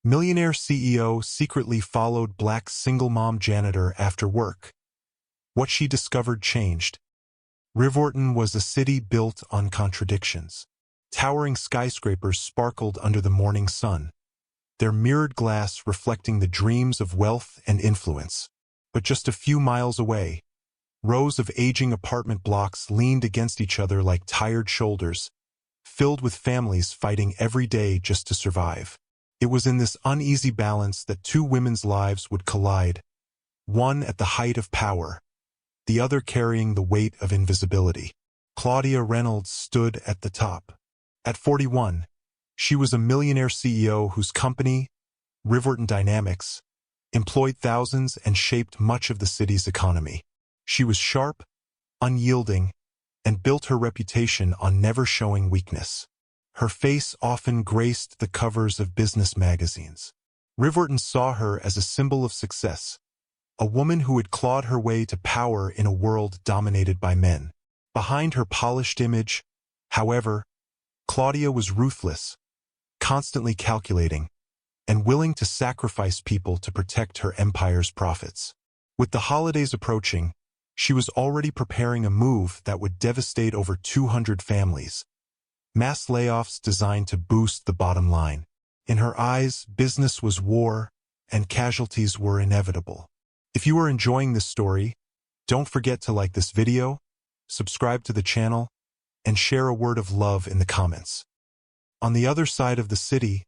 Millionaire CEO secretly followed black single mom janitor after work. What she discovered changed. Riverton was a city built on contradictions. Towering skyscrapers sparkled under the morning sun, their mirrored glass reflecting the dreams of wealth and influence. But just a few miles away, rows of aging apartment blocks leaned against each other like tired shoulders, filled with families fighting every day just to survive. It was in this uneasy balance that two women's lives would collide, one at the height of power, the other carrying the weight of invisibility. Claudia Reynolds stood at the top. At 41, she was a millionaire CEO whose company, Riverton Dynamics, employed thousands and shaped much of the city's economy. She was sharp, unyielding, and built her reputation on never showing weakness. Her face often graced the covers of business magazines. Riverton saw her as a symbol of success, a woman who had clawed her way to power in a world dominated by men. Behind her polished image, however, Claudia was ruthless, constantly calculating, and willing to sacrifice people to protect her empire's profits. With the holidays approaching, she was already preparing a move that would devastate over 200 families. Mass layoffs designed to boost the bottom line. In her eyes, business was war, and casualties were inevitable. If you are enjoying this story, don't forget to like this video, subscribe to the channel, and share a word of love in the comments. On the other side of the city,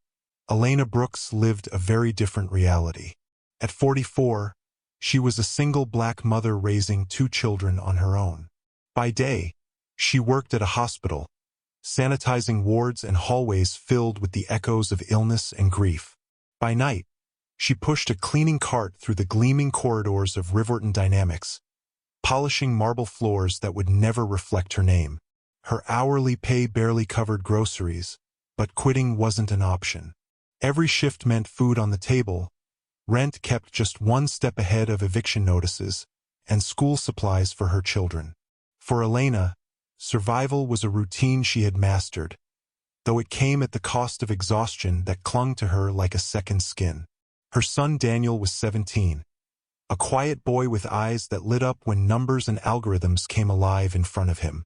Elena Brooks lived a very different reality. At 44, she was a single black mother raising two children on her own. By day, she worked at a hospital, sanitizing wards and hallways filled with the echoes of illness and grief. By night, she pushed a cleaning cart through the gleaming corridors of Riverton Dynamics, polishing marble floors that would never reflect her name. Her hourly pay barely covered groceries, but quitting wasn't an option. Every shift meant food on the table, rent kept just one step ahead of eviction notices, and school supplies for her children. For Elena, survival was a routine she had mastered, though it came at the cost of exhaustion that clung to her like a second skin. Her son Daniel was 17, a quiet boy with eyes that lit up when numbers and algorithms came alive in front of him.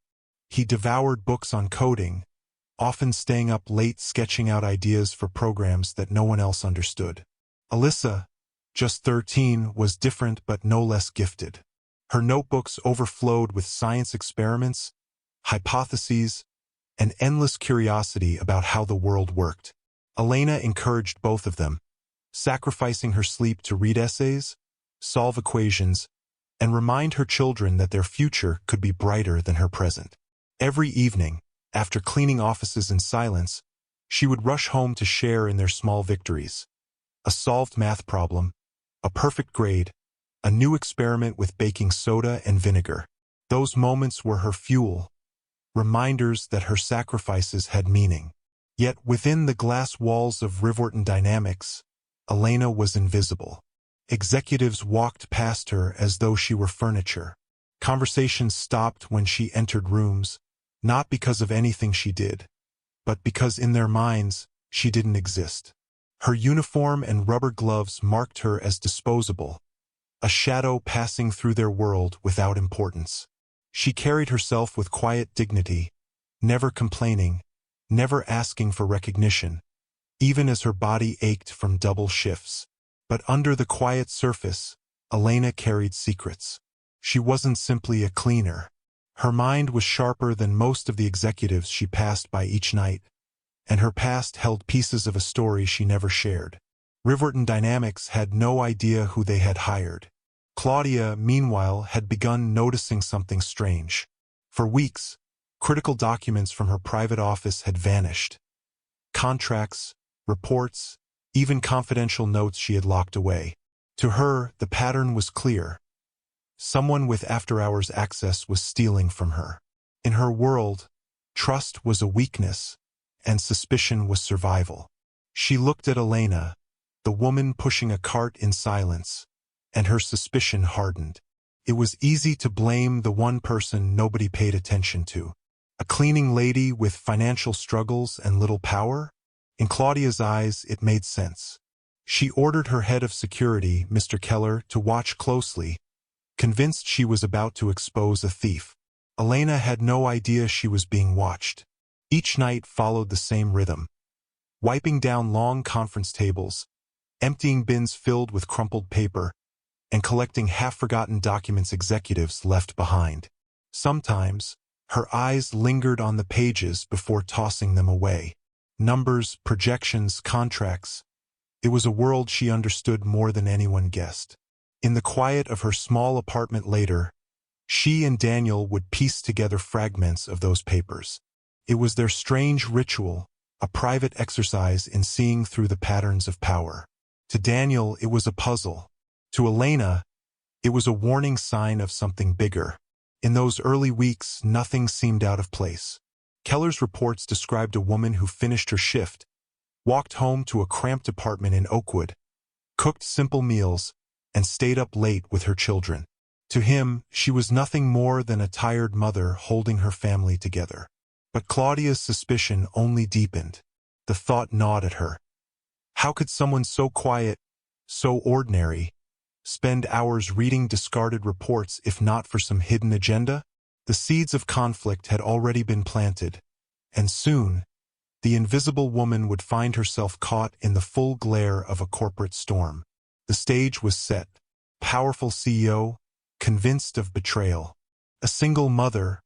He devoured books on coding, often staying up late sketching out ideas for programs that no one else understood. Alyssa, just 13, was different but no less gifted. Her notebooks overflowed with science experiments, hypotheses, and endless curiosity about how the world worked. Elena encouraged both of them, sacrificing her sleep to read essays, solve equations, and remind her children that their future could be brighter than her present. Every evening, after cleaning offices in silence, she would rush home to share in their small victories. A solved math problem, a perfect grade, a new experiment with baking soda and vinegar. Those moments were her fuel, reminders that her sacrifices had meaning. Yet within the glass walls of Riverton Dynamics, Elena was invisible. Executives walked past her as though she were furniture. Conversations stopped when she entered rooms, not because of anything she did, but because in their minds, she didn't exist. Her uniform and rubber gloves marked her as disposable, a shadow passing through their world without importance. She carried herself with quiet dignity, never complaining, never asking for recognition, even as her body ached from double shifts. But under the quiet surface, Elena carried secrets. She wasn't simply a cleaner. Her mind was sharper than most of the executives she passed by each night, and her past held pieces of a story she never shared. Riverton Dynamics had no idea who they had hired. Claudia, meanwhile, had begun noticing something strange. For weeks, critical documents from her private office had vanished. Contracts, reports, even confidential notes she had locked away. To her, the pattern was clear. Someone with after-hours access was stealing from her. In her world, trust was a weakness, and suspicion was survival. She looked at Elena, the woman pushing a cart in silence, and her suspicion hardened. It was easy to blame the one person nobody paid attention to. A cleaning lady with financial struggles and little power? In Claudia's eyes, it made sense. She ordered her head of security, Mr. Keller, to watch closely, convinced she was about to expose a thief. Elena had no idea she was being watched. Each night followed the same rhythm. Wiping down long conference tables, emptying bins filled with crumpled paper, and collecting half-forgotten documents executives left behind. Sometimes, her eyes lingered on the pages before tossing them away. Numbers, projections, contracts. It was a world she understood more than anyone guessed. In the quiet of her small apartment later, she and Daniel would piece together fragments of those papers. It was their strange ritual, a private exercise in seeing through the patterns of power. To Daniel, it was a puzzle. To Elena, it was a warning sign of something bigger. In those early weeks, nothing seemed out of place. Keller's reports described a woman who finished her shift, walked home to a cramped apartment in Oakwood, cooked simple meals, and stayed up late with her children. To him, she was nothing more than a tired mother holding her family together. But Claudia's suspicion only deepened. The thought gnawed at her. How could someone so quiet, so ordinary, spend hours reading discarded reports if not for some hidden agenda? The seeds of conflict had already been planted, and soon, the invisible woman would find herself caught in the full glare of a corporate storm. The stage was set. Powerful CEO, convinced of betrayal. A single mother,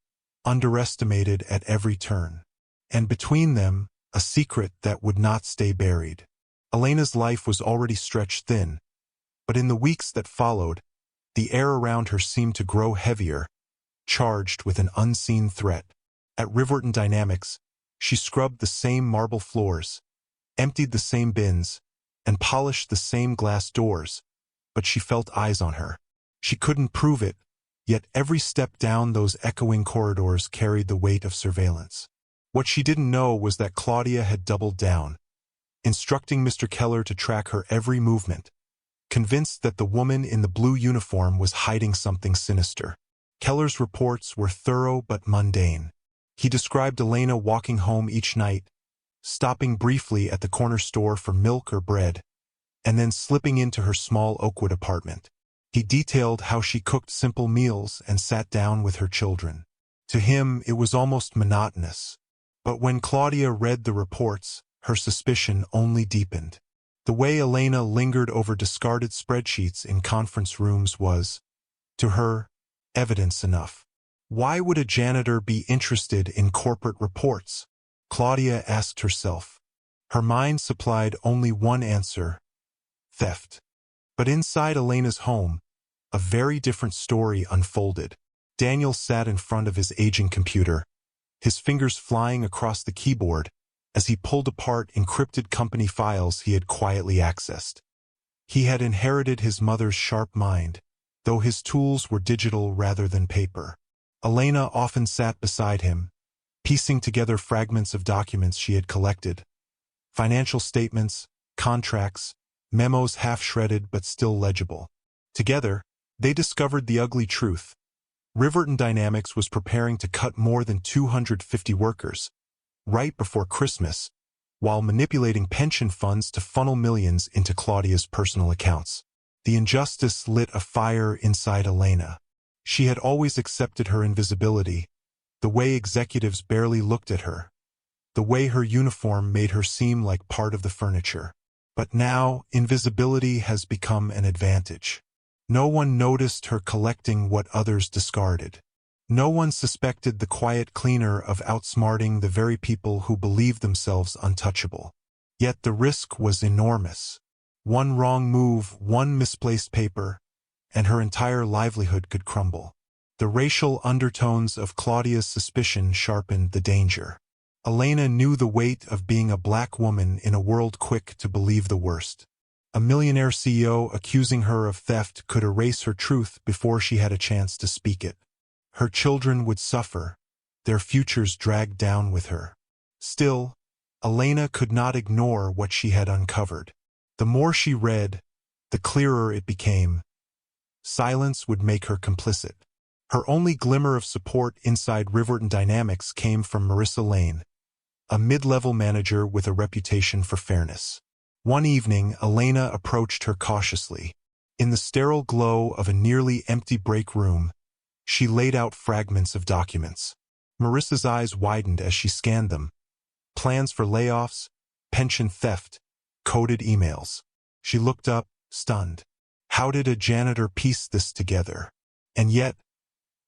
underestimated at every turn. And between them, a secret that would not stay buried. Elena's life was already stretched thin, but in the weeks that followed, the air around her seemed to grow heavier, charged with an unseen threat. At Riverton Dynamics, she scrubbed the same marble floors, emptied the same bins, and polished the same glass doors, but she felt eyes on her. She couldn't prove it, yet every step down those echoing corridors carried the weight of surveillance. What she didn't know was that Claudia had doubled down, instructing Mr. Keller to track her every movement, convinced that the woman in the blue uniform was hiding something sinister. Keller's reports were thorough but mundane. He described Elena walking home each night, stopping briefly at the corner store for milk or bread, and then slipping into her small Oakwood apartment. He detailed how she cooked simple meals and sat down with her children. To him, it was almost monotonous. But when Claudia read the reports, her suspicion only deepened. The way Elena lingered over discarded spreadsheets in conference rooms was, to her, evidence enough. Why would a janitor be interested in corporate reports? Claudia asked herself. Her mind supplied only one answer: theft. But inside Elena's home, a very different story unfolded. Daniel sat in front of his aging computer, his fingers flying across the keyboard as he pulled apart encrypted company files he had quietly accessed. He had inherited his mother's sharp mind, though his tools were digital rather than paper. Elena often sat beside him, piecing together fragments of documents she had collected. Financial statements, contracts, memos half-shredded but still legible. Together, they discovered the ugly truth. Riverton Dynamics was preparing to cut more than 250 workers, right before Christmas, while manipulating pension funds to funnel millions into Claudia's personal accounts. The injustice lit a fire inside Elena. She had always accepted her invisibility, the way executives barely looked at her, the way her uniform made her seem like part of the furniture. But now, invisibility has become an advantage. No one noticed her collecting what others discarded. No one suspected the quiet cleaner of outsmarting the very people who believed themselves untouchable. Yet the risk was enormous. One wrong move, one misplaced paper, and her entire livelihood could crumble. The racial undertones of Claudia's suspicion sharpened the danger. Elena knew the weight of being a black woman in a world quick to believe the worst. A millionaire CEO accusing her of theft could erase her truth before she had a chance to speak it. Her children would suffer, their futures dragged down with her. Still, Elena could not ignore what she had uncovered. The more she read, the clearer it became. Silence would make her complicit. Her only glimmer of support inside Riverton Dynamics came from Marissa Lane, a mid-level manager with a reputation for fairness. One evening, Elena approached her cautiously. In the sterile glow of a nearly empty break room, she laid out fragments of documents. Marissa's eyes widened as she scanned them. Plans for layoffs, pension theft, coded emails. She looked up, stunned. How did a janitor piece this together? And yet,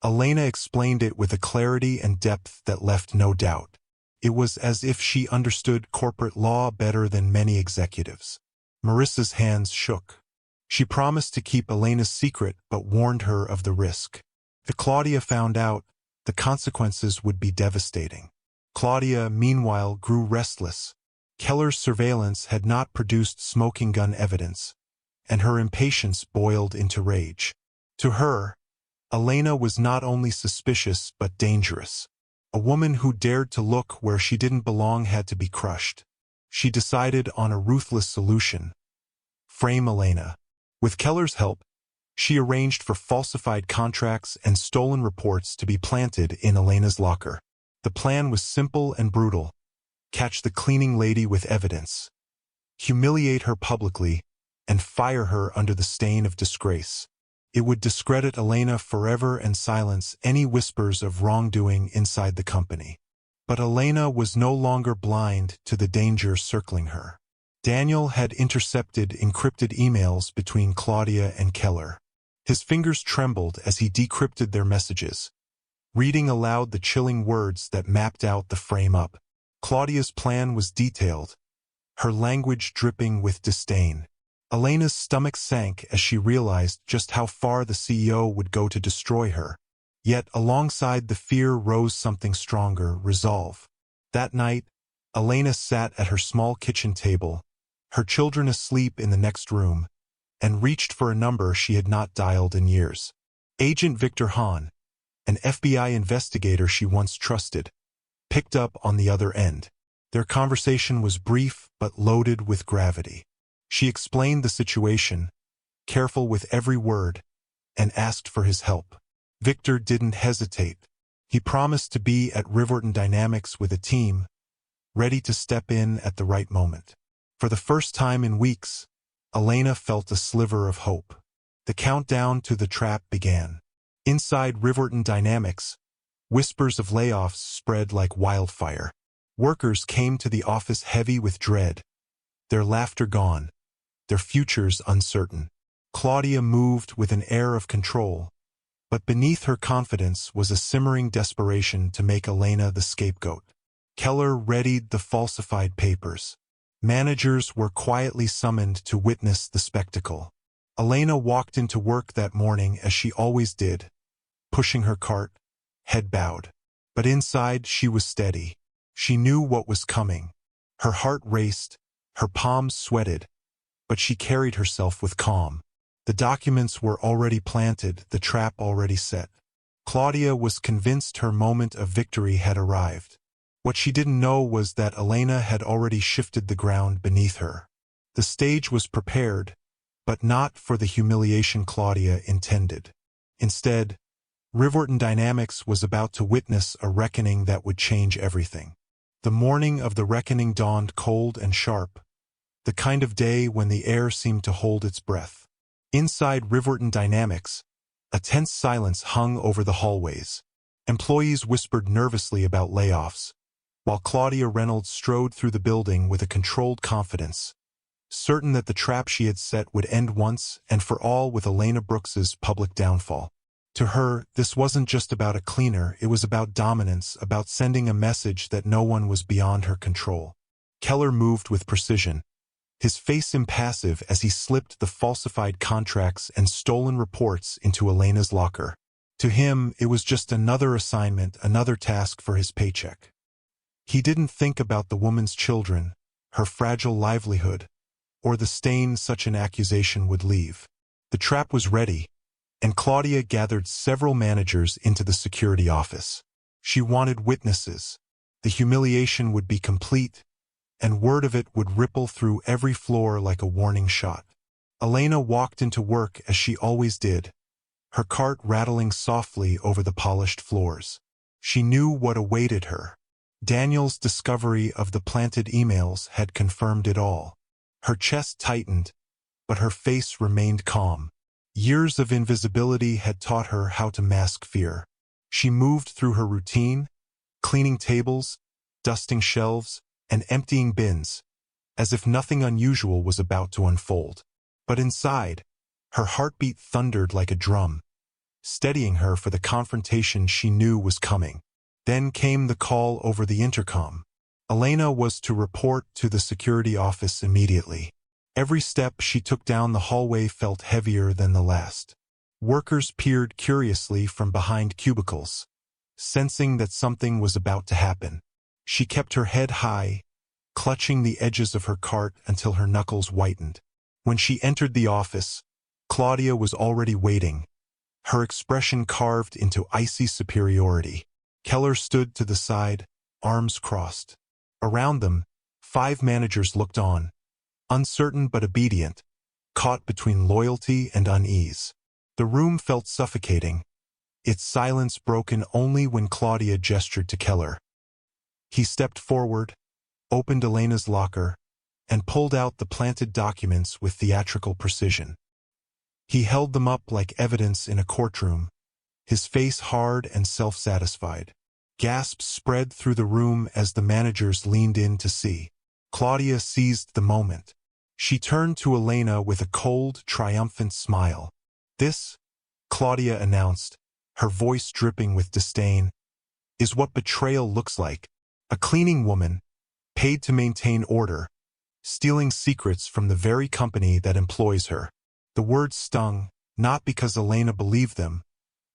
Elena explained it with a clarity and depth that left no doubt. It was as if she understood corporate law better than many executives. Marissa's hands shook. She promised to keep Elena's secret but warned her of the risk. If Claudia found out, the consequences would be devastating. Claudia, meanwhile, grew restless. Keller's surveillance had not produced smoking gun evidence, and her impatience boiled into rage. To her, Elena was not only suspicious but dangerous. A woman who dared to look where she didn't belong had to be crushed. She decided on a ruthless solution: frame Elena. With Keller's help, she arranged for falsified contracts and stolen reports to be planted in Elena's locker. The plan was simple and brutal: catch the cleaning lady with evidence, humiliate her publicly, and fire her under the stain of disgrace. It would discredit Elena forever and silence any whispers of wrongdoing inside the company. But Elena was no longer blind to the danger circling her. Daniel had intercepted encrypted emails between Claudia and Keller. His fingers trembled as he decrypted their messages, reading aloud the chilling words that mapped out the frame-up. Claudia's plan was detailed, her language dripping with disdain. Elena's stomach sank as she realized just how far the CEO would go to destroy her. Yet alongside the fear rose something stronger: resolve. That night, Elena sat at her small kitchen table, her children asleep in the next room, and reached for a number she had not dialed in years. Agent Victor Hahn, an FBI investigator she once trusted, picked up on the other end. Their conversation was brief but loaded with gravity. She explained the situation, careful with every word, and asked for his help. Victor didn't hesitate. He promised to be at Riverton Dynamics with a team, ready to step in at the right moment. For the first time in weeks, Elena felt a sliver of hope. The countdown to the trap began. Inside Riverton Dynamics, whispers of layoffs spread like wildfire. Workers came to the office heavy with dread, their laughter gone, their futures uncertain. Claudia moved with an air of control, but beneath her confidence was a simmering desperation to make Elena the scapegoat. Keller readied the falsified papers. Managers were quietly summoned to witness the spectacle. Elena walked into work that morning as she always did, pushing her cart, head bowed. But inside she was steady. She knew what was coming. Her heart raced, her palms sweated, but she carried herself with calm. The documents were already planted, the trap already set. Claudia was convinced her moment of victory had arrived. What she didn't know was that Elena had already shifted the ground beneath her. The stage was prepared, but not for the humiliation Claudia intended. Instead, Riverton Dynamics was about to witness a reckoning that would change everything. The morning of the reckoning dawned cold and sharp, the kind of day when the air seemed to hold its breath. Inside Riverton Dynamics, a tense silence hung over the hallways. Employees whispered nervously about layoffs, while Claudia Reynolds strode through the building with a controlled confidence, certain that the trap she had set would end once and for all with Elena Brooks's public downfall. To her, this wasn't just about a cleaner, it was about dominance, about sending a message that no one was beyond her control. Keller moved with precision, his face impassive as he slipped the falsified contracts and stolen reports into Elena's locker. To him, it was just another assignment, another task for his paycheck. He didn't think about the woman's children, her fragile livelihood, or the stain such an accusation would leave. The trap was ready, and Claudia gathered several managers into the security office. She wanted witnesses. The humiliation would be complete, and word of it would ripple through every floor like a warning shot. Elena walked into work as she always did, her cart rattling softly over the polished floors. She knew what awaited her. Daniel's discovery of the planted emails had confirmed it all. Her chest tightened, but her face remained calm. Years of invisibility had taught her how to mask fear. She moved through her routine, cleaning tables, dusting shelves, and emptying bins, as if nothing unusual was about to unfold. But inside, her heartbeat thundered like a drum, steadying her for the confrontation she knew was coming. Then came the call over the intercom. Elena was to report to the security office immediately. Every step she took down the hallway felt heavier than the last. Workers peered curiously from behind cubicles, sensing that something was about to happen. She kept her head high, clutching the edges of her cart until her knuckles whitened. When she entered the office, Claudia was already waiting, her expression carved into icy superiority. Keller stood to the side, arms crossed. Around them, 5 managers looked on, uncertain but obedient, caught between loyalty and unease. The room felt suffocating, its silence broken only when Claudia gestured to Keller. He stepped forward, opened Elena's locker, and pulled out the planted documents with theatrical precision. He held them up like evidence in a courtroom, his face hard and self-satisfied. Gasps spread through the room as the managers leaned in to see. Claudia seized the moment. She turned to Elena with a cold, triumphant smile. "This," Claudia announced, her voice dripping with disdain, "is what betrayal looks like. A cleaning woman, paid to maintain order, stealing secrets from the very company that employs her." The words stung, not because Elena believed them,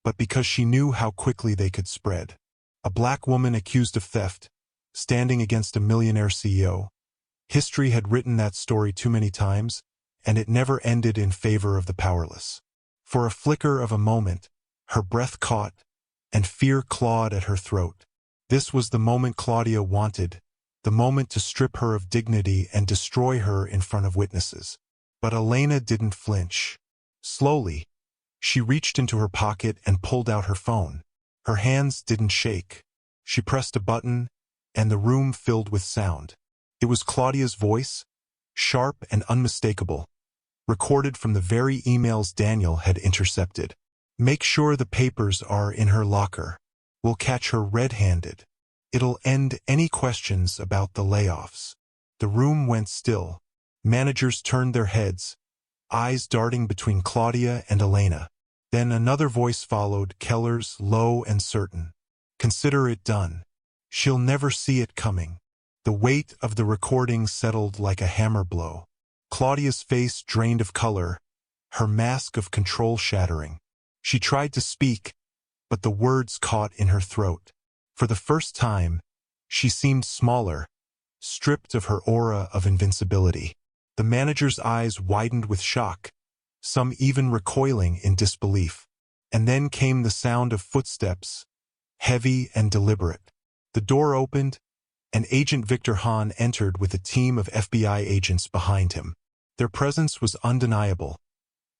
but because she knew how quickly they could spread. A black woman accused of theft, standing against a millionaire CEO. History had written that story too many times, and it never ended in favor of the powerless. For a flicker of a moment, her breath caught, and fear clawed at her throat. This was the moment Claudia wanted, the moment to strip her of dignity and destroy her in front of witnesses. But Elena didn't flinch. Slowly, she reached into her pocket and pulled out her phone. Her hands didn't shake. She pressed a button, and the room filled with sound. It was Claudia's voice, sharp and unmistakable, recorded from the very emails Daniel had intercepted. "Make sure the papers are in her locker. We'll catch her red-handed. It'll end any questions about the layoffs." The room went still. Managers turned their heads, eyes darting between Claudia and Elena. Then another voice followed, Keller's, low and certain. "Consider it done. She'll never see it coming." The weight of the recording settled like a hammer blow. Claudia's face drained of color, her mask of control shattering. She tried to speak, but the words caught in her throat. For the first time, she seemed smaller, stripped of her aura of invincibility. The manager's eyes widened with shock, some even recoiling in disbelief. And then came the sound of footsteps, heavy and deliberate. The door opened, and Agent Victor Hahn entered with a team of FBI agents behind him. Their presence was undeniable,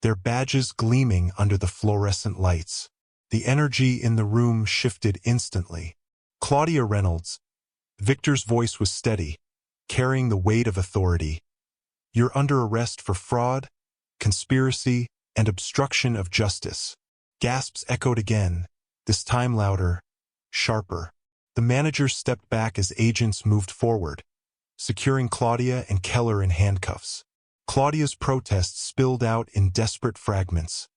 their badges gleaming under the fluorescent lights. The energy in the room shifted instantly. "Claudia Reynolds," Victor's voice was steady, carrying the weight of authority. "You're under arrest for fraud, conspiracy, and obstruction of justice." Gasps echoed again, this time louder, sharper. The managers stepped back as agents moved forward, securing Claudia and Keller in handcuffs. Claudia's protest spilled out in desperate fragments,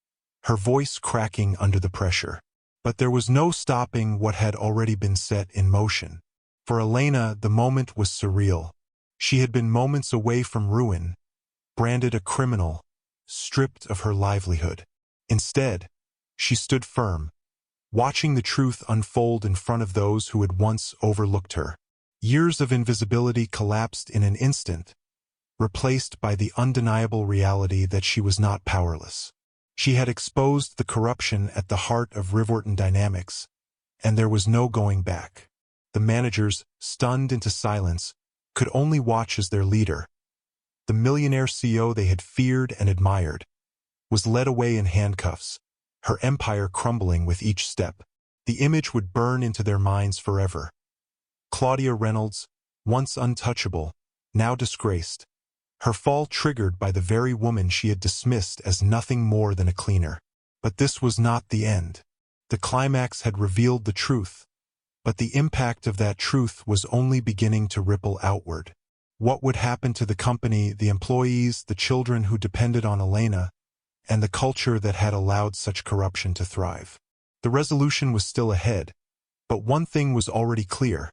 her voice cracking under the pressure. But there was no stopping what had already been set in motion. For Elena, the moment was surreal. She had been moments away from ruin, branded a criminal, stripped of her livelihood. Instead, she stood firm, watching the truth unfold in front of those who had once overlooked her. Years of invisibility collapsed in an instant, replaced by the undeniable reality that she was not powerless. She had exposed the corruption at the heart of Riverton dynamics, and there was no going back. The managers, stunned into silence, could only watch as their leader, the millionaire CEO they had feared and admired, was led away in handcuffs, her empire crumbling with each step. The image would burn into their minds forever. Claudia Reynolds, once untouchable, now disgraced, her fall triggered by the very woman she had dismissed as nothing more than a cleaner. But this was not the end. The climax had revealed the truth, but the impact of that truth was only beginning to ripple outward. What would happen to the company, the employees, the children who depended on Elena, and the culture that had allowed such corruption to thrive? The resolution was still ahead, but one thing was already clear.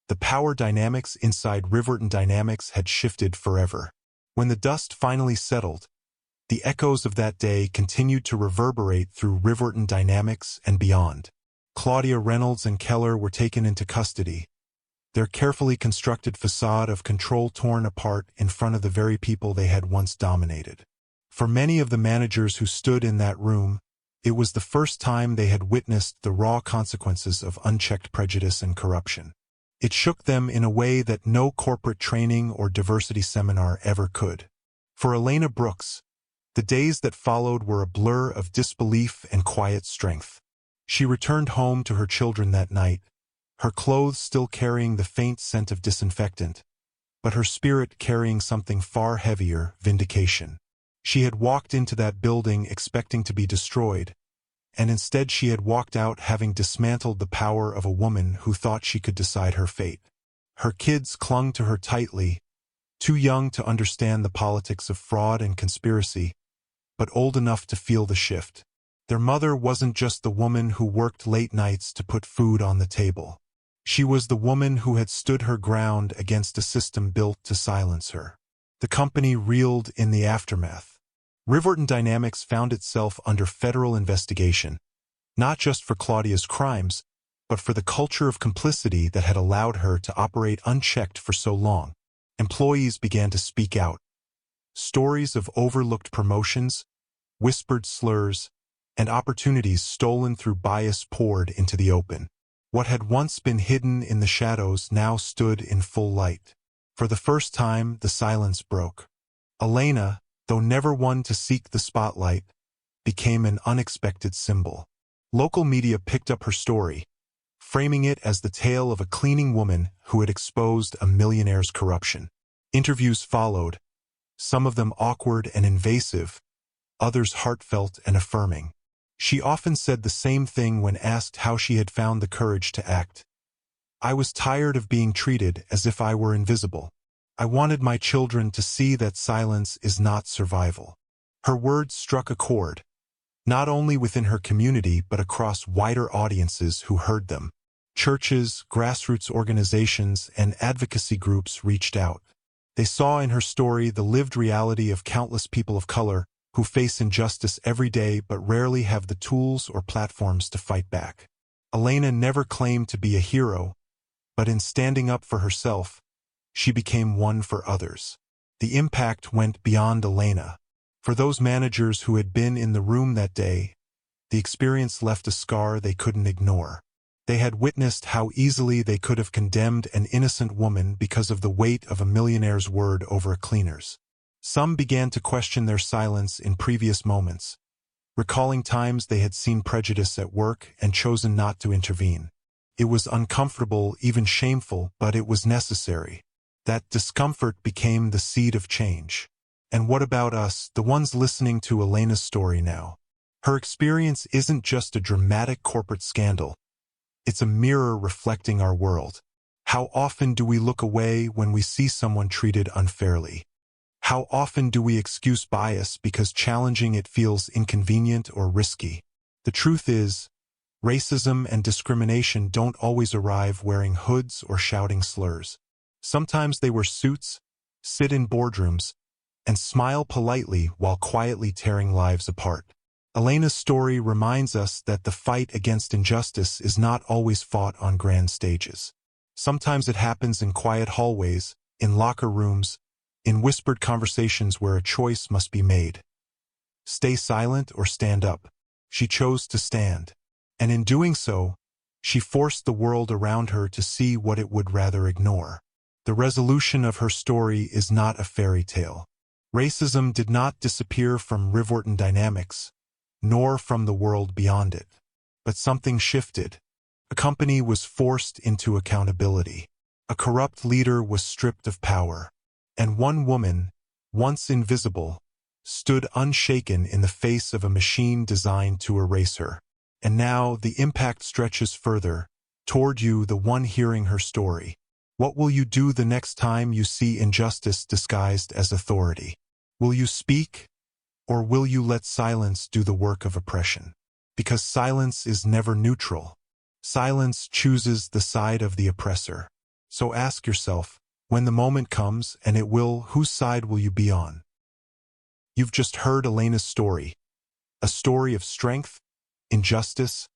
The power dynamics inside Riverton Dynamics had shifted forever. When the dust finally settled, the echoes of that day continued to reverberate through Riverton Dynamics and beyond. Claudia Reynolds and Keller were taken into custody, their carefully constructed facade of control torn apart in front of the very people they had once dominated. For many of the managers who stood in that room, it was the first time they had witnessed the raw consequences of unchecked prejudice and corruption. It shook them in a way that no corporate training or diversity seminar ever could. For Elena Brooks, the days that followed were a blur of disbelief and quiet strength. She returned home to her children that night, her clothes still carrying the faint scent of disinfectant, but her spirit carrying something far heavier, vindication. She had walked into that building expecting to be destroyed, and instead she had walked out having dismantled the power of a woman who thought she could decide her fate. Her kids clung to her tightly, too young to understand the politics of fraud and conspiracy, but old enough to feel the shift. Their mother wasn't just the woman who worked late nights to put food on the table. She was the woman who had stood her ground against a system built to silence her. The company reeled in the aftermath. Riverton Dynamics found itself under federal investigation, not just for Claudia's crimes, but for the culture of complicity that had allowed her to operate unchecked for so long. Employees began to speak out. Stories of overlooked promotions, whispered slurs, and opportunities stolen through bias poured into the open. What had once been hidden in the shadows now stood in full light. For the first time, the silence broke. Elena, though never one to seek the spotlight, became an unexpected symbol. Local media picked up her story, framing it as the tale of a cleaning woman who had exposed a millionaire's corruption. Interviews followed, some of them awkward and invasive, others heartfelt and affirming. She often said the same thing when asked how she had found the courage to act. "I was tired of being treated as if I were invisible. I wanted my children to see that silence is not survival." Her words struck a chord, not only within her community but across wider audiences who heard them. Churches, grassroots organizations, and advocacy groups reached out. They saw in her story the lived reality of countless people of color who face injustice every day but rarely have the tools or platforms to fight back. Elena never claimed to be a hero, but in standing up for herself, she became one for others. The impact went beyond Elena. For those managers who had been in the room that day, the experience left a scar they couldn't ignore. They had witnessed how easily they could have condemned an innocent woman because of the weight of a millionaire's word over a cleaner's. Some began to question their silence in previous moments, recalling times they had seen prejudice at work and chosen not to intervene. It was uncomfortable, even shameful, but it was necessary. That discomfort became the seed of change. And what about us, the ones listening to Elena's story now? Her experience isn't just a dramatic corporate scandal. It's a mirror reflecting our world. How often do we look away when we see someone treated unfairly? How often do we excuse bias because challenging it feels inconvenient or risky? The truth is, racism and discrimination don't always arrive wearing hoods or shouting slurs. Sometimes they wear suits, sit in boardrooms, and smile politely while quietly tearing lives apart. Elena's story reminds us that the fight against injustice is not always fought on grand stages. Sometimes it happens in quiet hallways, in locker rooms, in whispered conversations where a choice must be made. Stay silent or stand up. She chose to stand. And in doing so, she forced the world around her to see what it would rather ignore. The resolution of her story is not a fairy tale. Racism did not disappear from Riverton Dynamics, nor from the world beyond it. But something shifted. A company was forced into accountability. A corrupt leader was stripped of power. And one woman, once invisible, stood unshaken in the face of a machine designed to erase her. And now the impact stretches further, toward you, the one hearing her story. What will you do the next time you see injustice disguised as authority? Will you speak, or will you let silence do the work of oppression? Because silence is never neutral. Silence chooses the side of the oppressor. So ask yourself, when the moment comes, and it will, whose side will you be on? You've just heard Elena's story, a story of strength, injustice,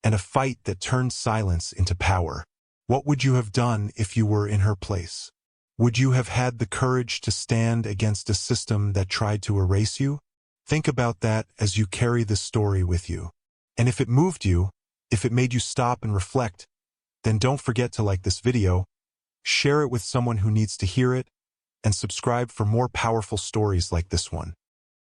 and a fight that turned silence into power. What would you have done if you were in her place? Would you have had the courage to stand against a system that tried to erase you? Think about that as you carry this story with you. And if it moved you, if it made you stop and reflect, then don't forget to like this video, share it with someone who needs to hear it, and subscribe for more powerful stories like this one.